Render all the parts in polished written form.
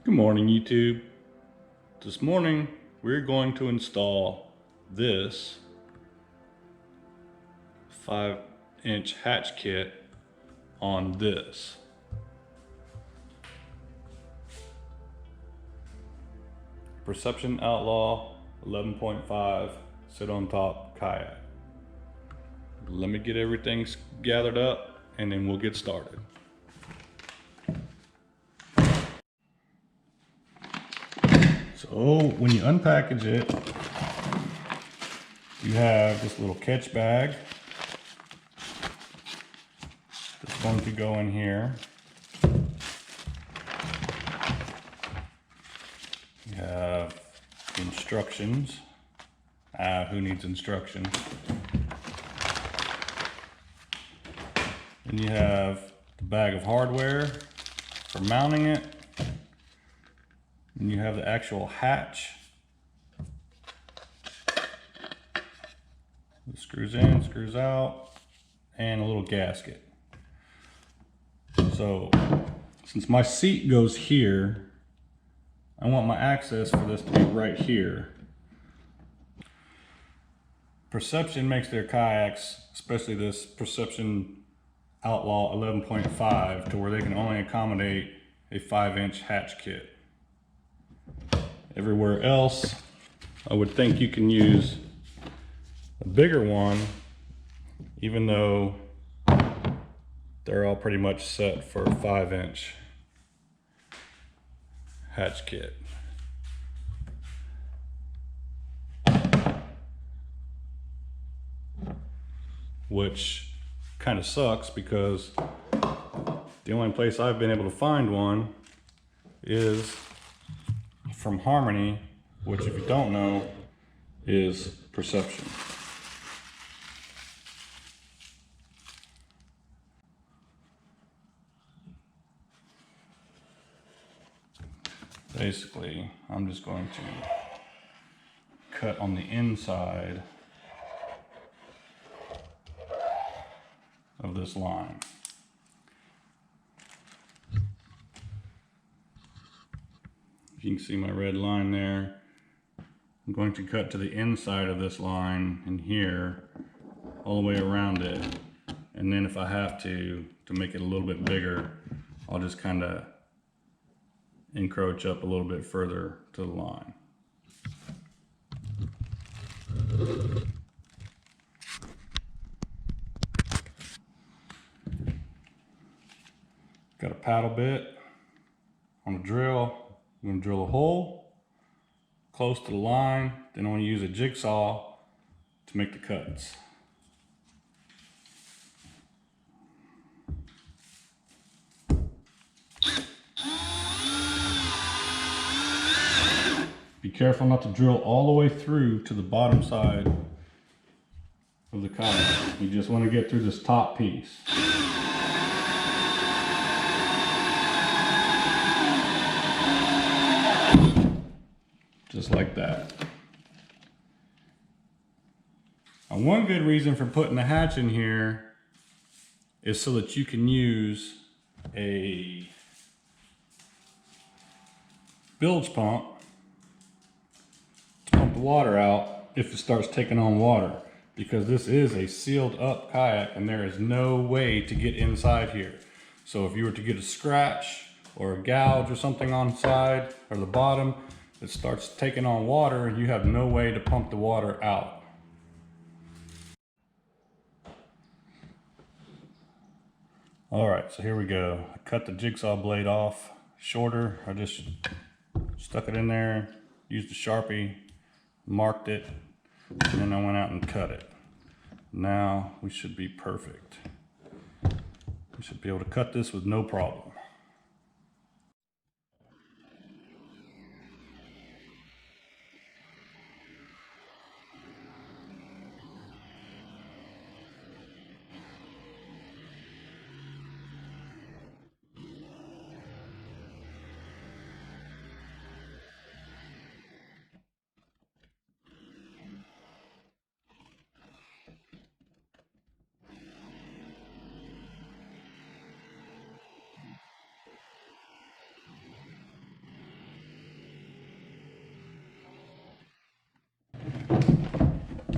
Good morning, YouTube. This morning we're going to install this 5-inch hatch kit on this. Perception Outlaw 11.5 sit on top kayak. Let me get everything gathered up and then we'll get started. So when you unpackage it, you have this little catch bag that's going to go in here. You have instructions. Who needs instructions? Then you have the bag of hardware for mounting it. And you have the actual hatch. It screws in, screws out, and a little gasket. So, since my seat goes here, I want my access for this to be right here. Perception makes their kayaks, especially this Perception Outlaw 11.5, to where they can only accommodate a 5-inch hatch kit. Everywhere else, I would think you can use a bigger one, even though they're all pretty much set for a 5-inch hatch kit. Which kind of sucks because the only place I've been able to find one is from Harmony, which if you don't know is Perception. Basically, I'm just going to cut on the inside of this line. You can see my red line there. I'm going to cut to the inside of this line in here, all the way around it. And then if I have to make it a little bit bigger, I'll just kind of encroach up a little bit further to the line. Got a paddle bit on a drill. I'm going to drill a hole close to the line. Then I'm going to use a jigsaw to make the cuts. Be careful not to drill all the way through to the bottom side of the kayak. You just want to get through this top piece. Just like that. And one good reason for putting the hatch in here is so that you can use a bilge pump to pump the water out if it starts taking on water, because this is a sealed up kayak and there is no way to get inside here. So if you were to get a scratch or a gouge or something on the side or the bottom, it starts taking on water and you have no way to pump the water out. All right, so here we go. I cut the jigsaw blade off shorter. I just stuck it in there, used a Sharpie, marked it, and then I went out and cut it. Now we should be perfect. We should be able to cut this with no problem.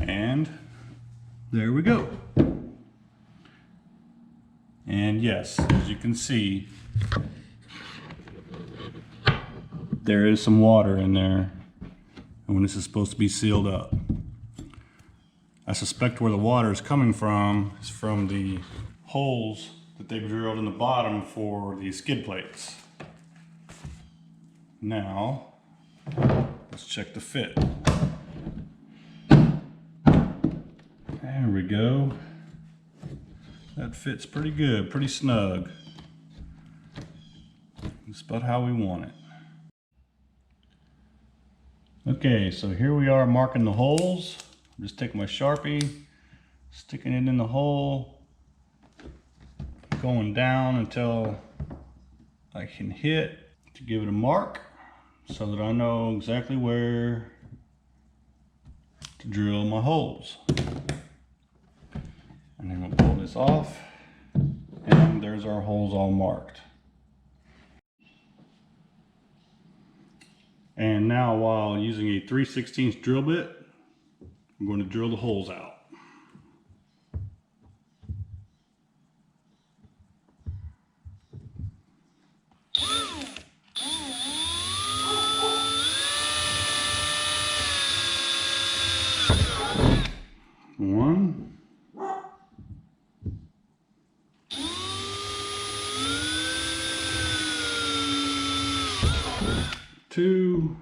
And there we go. And yes, as you can see, there is some water in there when this is supposed to be sealed up. I suspect where the water is coming from is from the holes that they've drilled in the bottom for the skid plates. Now, let's check the fit. There we go. That fits pretty good, pretty snug. That's about how we want it. Okay, so here we are marking the holes. I'm just taking my Sharpie, sticking it in the hole, going down until I can hit to give it a mark so that I know exactly where to drill my holes. And then we'll pull this off, and there's our holes all marked. And now, while using a 3/16 drill bit, I'm going to drill the holes out. One. Two.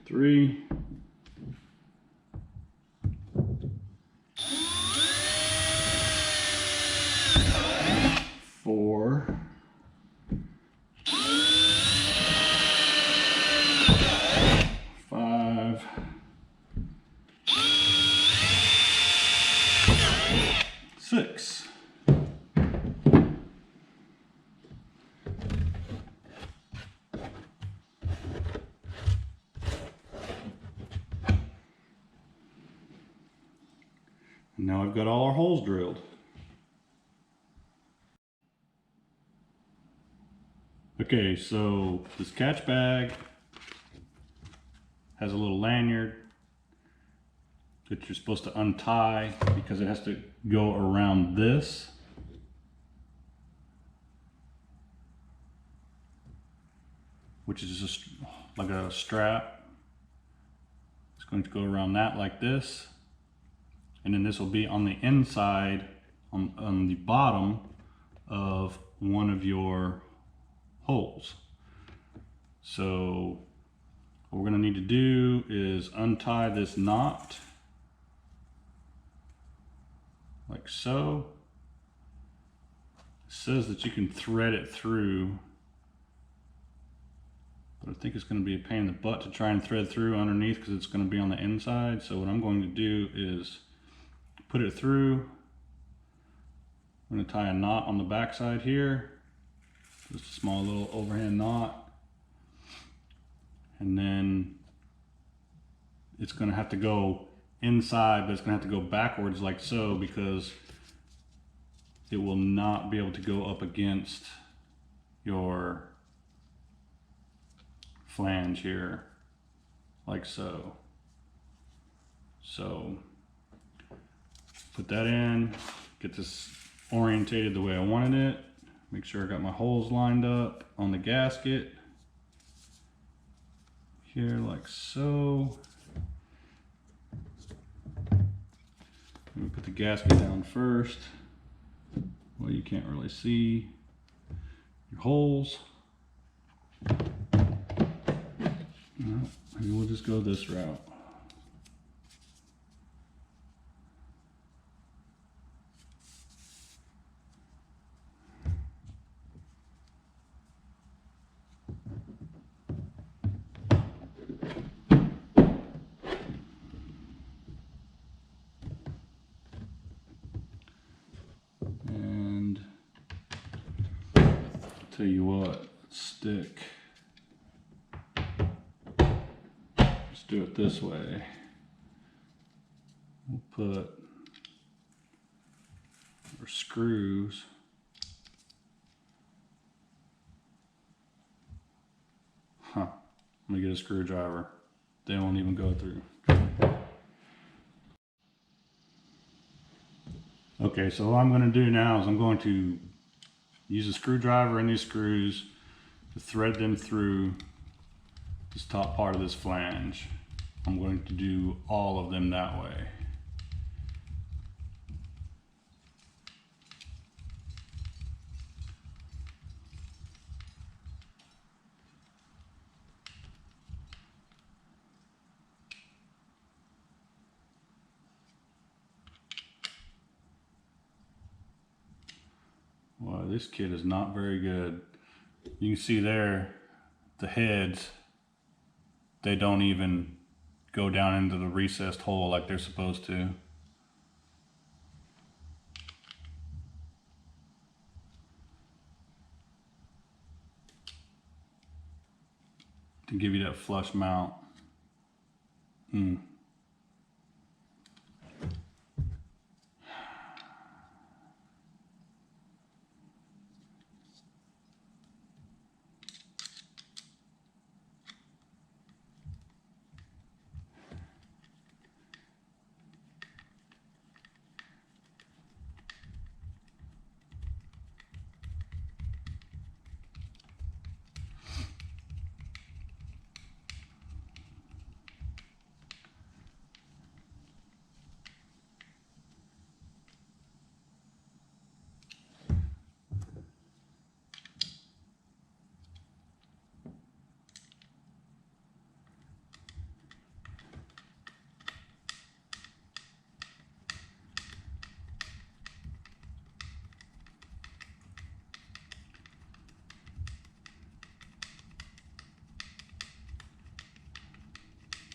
Three. Four. Five. Six. And now I've got all our holes drilled. Okay, so this catch bag has a little lanyard that you're supposed to untie because it has to go around this. Which is just like a strap. It's going to go around that like this. And then this will be on the inside, on the bottom of one of your holes. So what we're going to need to do is untie this knot like so. It says that you can thread it through, but I think it's going to be a pain in the butt to try and thread through underneath because it's going to be on the inside. So what I'm going to do is put it through. I'm going to tie a knot on the back side here, just a small little overhand knot, and then it's going to have to go inside, but it's going to have to go backwards like so because it will not be able to go up against your flange here like so. So put that in, get this orientated the way I wanted it, make sure I got my holes lined up on the gasket here like so. Let me put the gasket down first. Well, you can't really see your holes. No, maybe we'll just go this route. And tell you what, stick. Let's do it this way. We'll put our screws Let me get a screwdriver. They won't even go through. Okay, so what I'm going to do now is I'm going to use a screwdriver and these screws to thread them through this top part of this flange. I'm going to do all of them that way. Well, this kit is not very good. You can see there, the heads, they don't even go down into the recessed hole like they're supposed to. To give you that flush mount.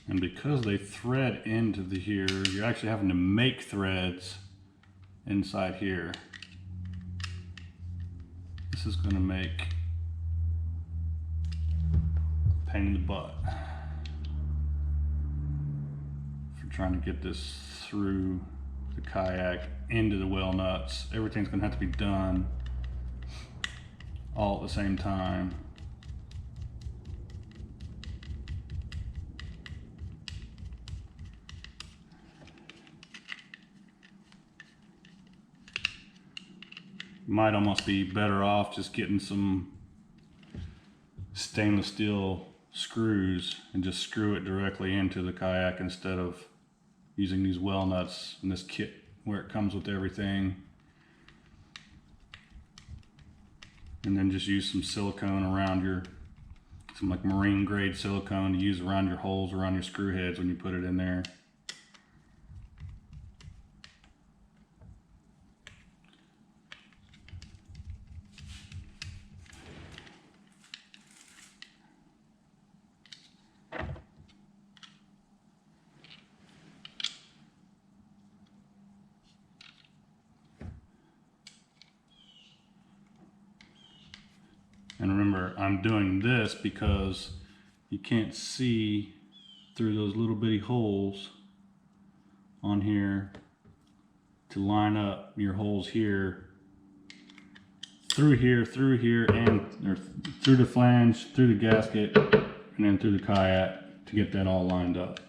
And because they thread into the here, you're actually having to make threads inside here. This is going to make a pain in the butt for trying to get this through the kayak into the well nuts. Everything's going to have to be done all at the same time. Might almost be better off just getting some stainless steel screws and just screw it directly into the kayak instead of using these well nuts in this kit where it comes with everything. And then just use some silicone around some like marine grade silicone to use around your holes, around your screw heads when you put it in there. And remember, I'm doing this because you can't see through those little bitty holes on here to line up your holes here, through here, and through the flange, through the gasket, and then through the kayak to get that all lined up.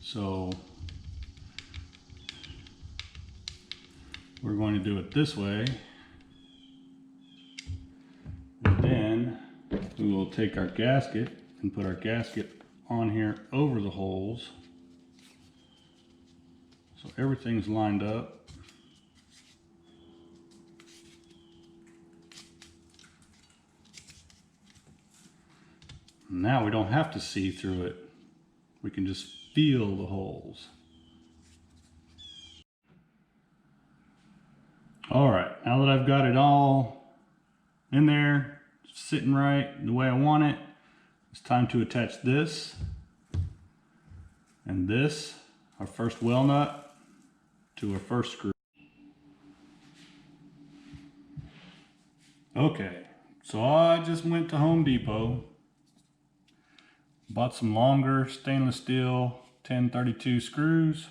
So we're going to do it this way, and then we will take our gasket and put our gasket on here over the holes so everything's lined up. Now we don't have to see through it, we can just feel the holes. All right, now that I've got it all in there, sitting right the way I want it, it's time to attach this and this, our first well nut, to our first screw. Okay, so I just went to Home Depot, bought some longer stainless steel 1032 screws.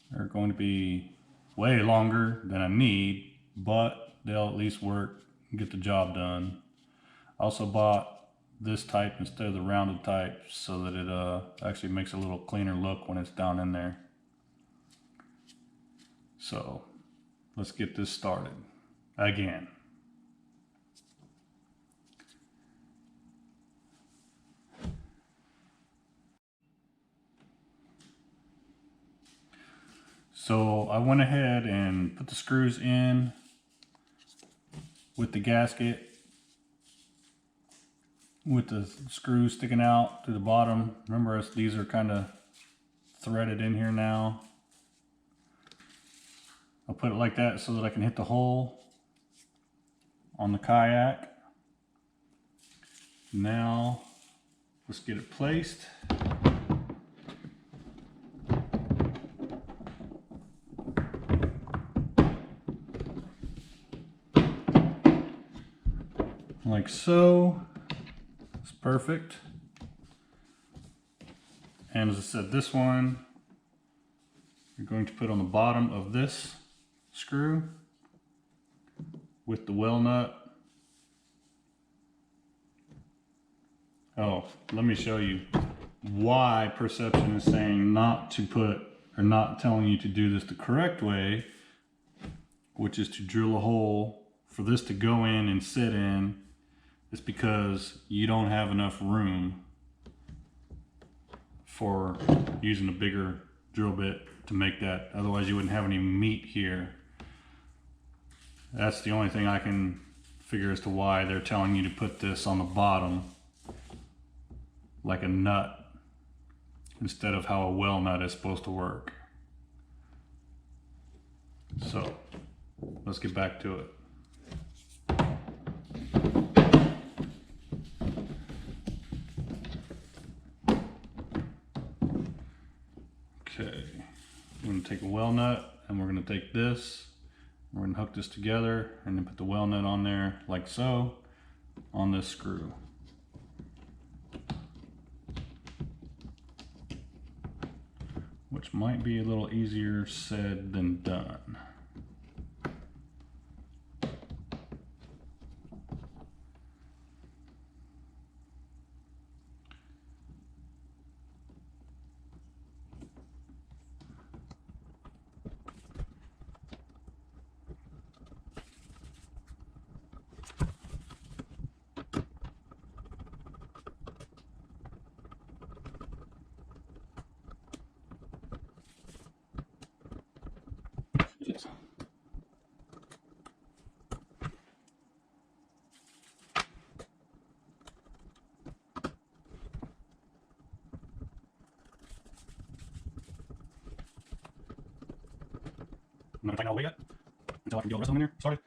They're going to be way longer than I need, but they'll at least work and get the job done. I also bought this type instead of the rounded type so that it actually makes a little cleaner look when it's down in there. So let's get this started again. So I went ahead and put the screws in with the gasket, with the screws sticking out through the bottom. Remember, these are kind of threaded in here now. I'll put it like that so that I can hit the hole on the kayak. Now let's get it placed. Like so. It's perfect. And as I said, this one you're going to put on the bottom of this screw with the well nut. Oh, let me show you why Perception is saying not to put, or not telling you to do this the correct way, which is to drill a hole for this to go in and sit in. It's because you don't have enough room for using a bigger drill bit to make that. Otherwise you wouldn't have any meat here. That's the only thing I can figure as to why they're telling you to put this on the bottom like a nut instead of how a well nut is supposed to work. So let's get back to it. Okay, we're going to take a well nut and we're going to take this, we're going to hook this together and then put the well nut on there like so on this screw. Which might be a little easier said than done. I'm not gonna tighten all the way yet until I can get all the rest of them in here started.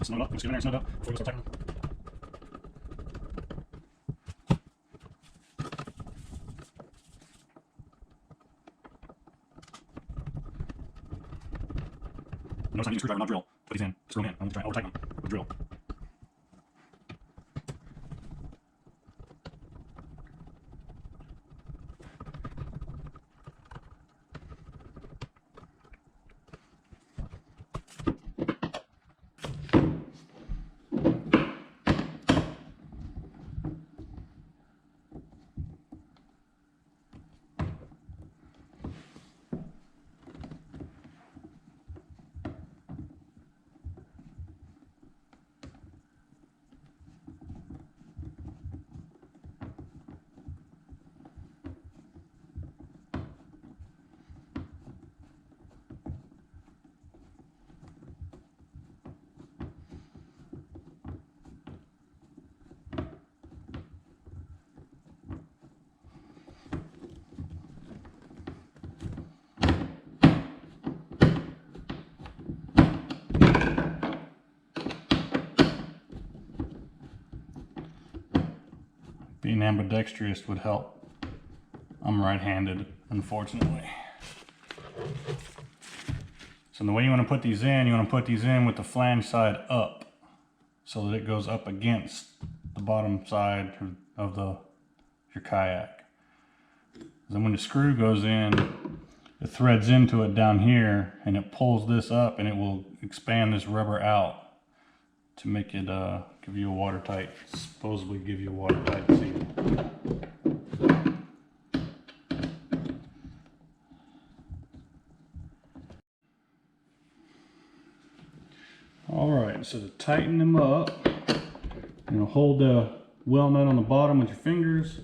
Snug it up. Just get in there and snug it up before we start tightening. Notice I'm using a screwdriver, not drill. Put these in, screw them in. I'm going to try and over tighten them with a drill. Being ambidextrous would help. I'm right-handed, unfortunately. So the way you want to put these in, you want to put these in with the flange side up so that it goes up against the bottom side of your kayak. Then when the screw goes in, it threads into it down here and it pulls this up and it will expand this rubber out to make it give you a watertight, supposedly give you a watertight seal. All right, so to tighten them up, you know, hold the well nut on the bottom with your fingers,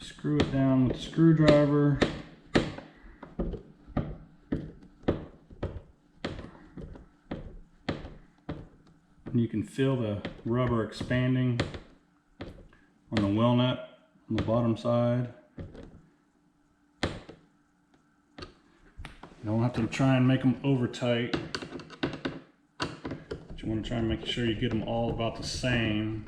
screw it down with the screwdriver. And you can feel the rubber expanding on the well nut on the bottom side. You don't have to try and make them over tight. But you want to try and make sure you get them all about the same.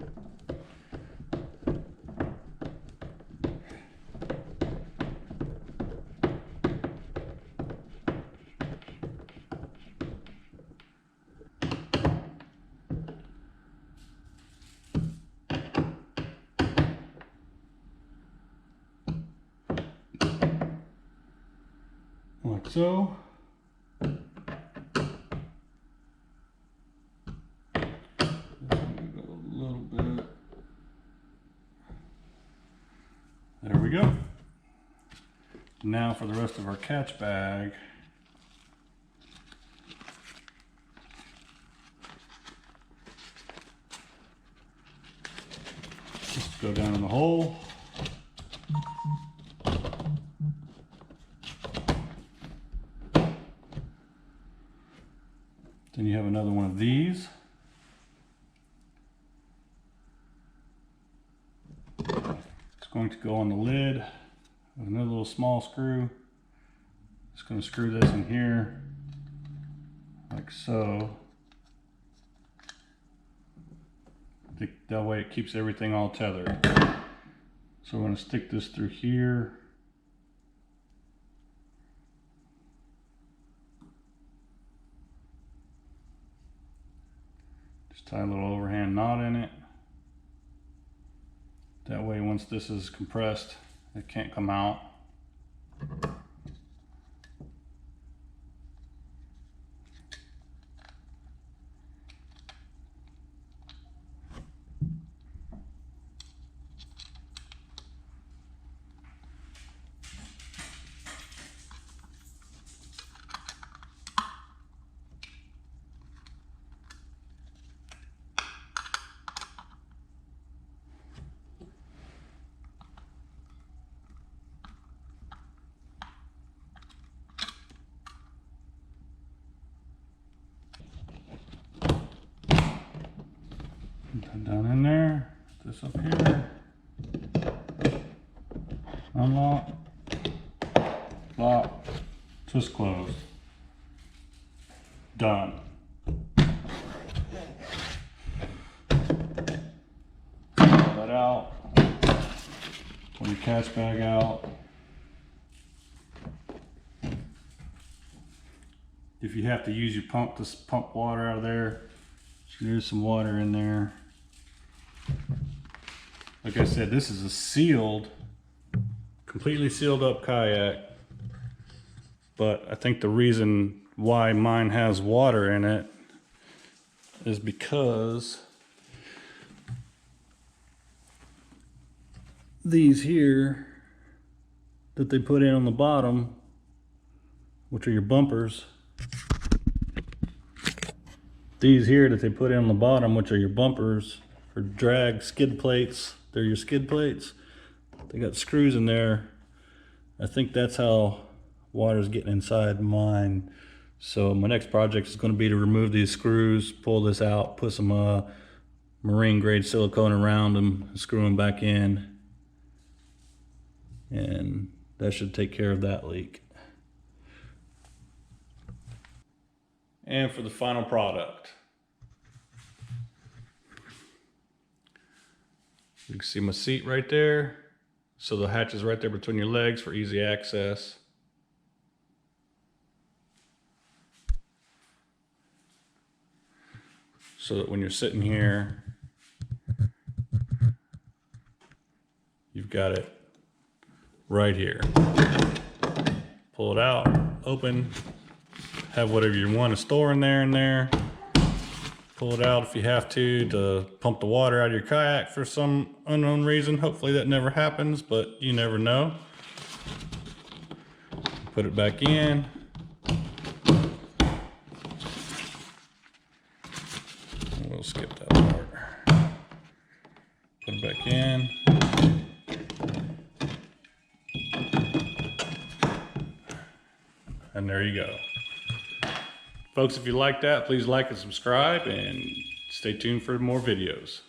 Like so. There we go. Now for the rest of our catch bag. Just go down in the hole. Then you have another one of these. It's going to go on the lid with another little small screw. Just going to screw this in here like so. That way it keeps everything all tethered. So we're going to stick this through here. Just tie a little overhand knot in it. That way once this is compressed, it can't come out. Down in there, this up here, unlock, lock, twist closed, done. Pull that out, pull your catch bag out. If you have to use your pump to pump water out of there, there's some water in there. Like I said, this is a sealed, completely sealed up kayak. But I think the reason why mine has water in it is because these here that they put in on the bottom, which are your bumpers, these here that they put in on the bottom, which are your bumpers for drag skid plates, they're your skid plates. They got screws in there. I think that's how water's getting inside mine. So my next project is going to be to remove these screws, pull this out, put some marine grade silicone around them, screw them back in, and that should take care of that leak. And for the final product, you can see my seat right there. So the hatch is right there between your legs for easy access. So that when you're sitting here, you've got it right here. Pull it out, open, have whatever you want to store in there. Pull it out if you have to pump the water out of your kayak for some unknown reason. Hopefully that never happens, but you never know. Put it back in. We'll skip that part. Put it back in. And there you go. Folks, if you like that, please like and subscribe and stay tuned for more videos.